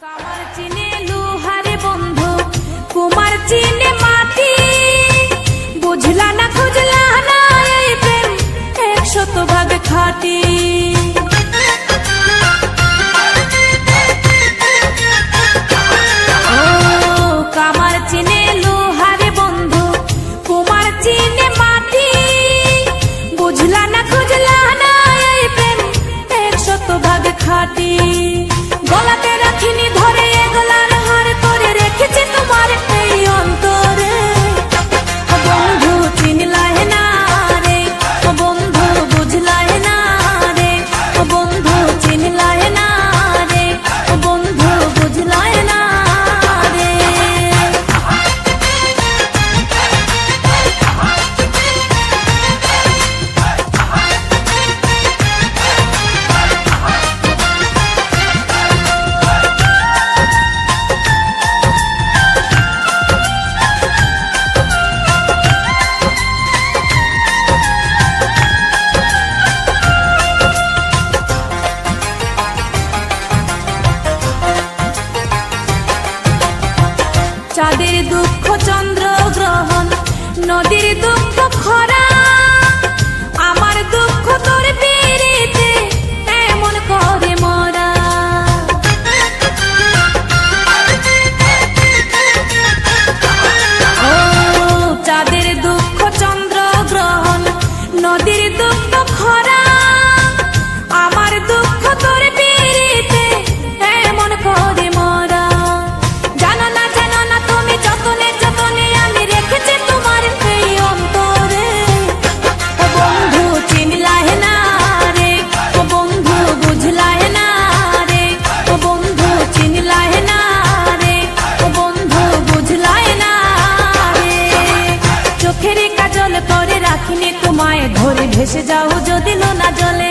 কামার চিনে লোহারে বন্ধু, কুমার চিনে মাটি, বুঝলা না খুঁজলা না এই প্রেম 100% খাঁটি। ও কামার চিনে লোহারে বন্ধু, কুমার চিনে মাটি, বুঝলা না খুঁজলা না এই প্রেম 100% খাঁটি। গলাতে রাখিনি ধরে এগলার হার করে রেখেছি তোমার এই অন্তরে। বন্ধু চিনলাই না রে, বন্ধু বুঝলাই না রে, বন্ধু চিনলাই না রে, বন্ধু বুঝলাই না রে। চাঁদের দুঃখ চন্দ্র গ্রহণ, নদীর দুঃখ খরা, আমার দুঃখ তোর পিরিতে এমন করে মরা। ও চাঁদের দুঃখ চন্দ্র গ্রহণ, নদীর দুঃখ খরা, আমার দুঃখ তোর পিরিতে এমন করে মরা। জানো না জানো না তুমি যতনে যতনে আমি রেখেছি তোমার এই অন্তরে। ও বন্ধু চিনলাই না রে, ও বন্ধু বুঝলাই না রে, ও বন্ধু চিনলাই না রে, ও বন্ধু বুঝলাই না রে। চোখের কাজল করে রাখিনি তোমায়, ধরে ভেসে যাও যদি লোনা জলে।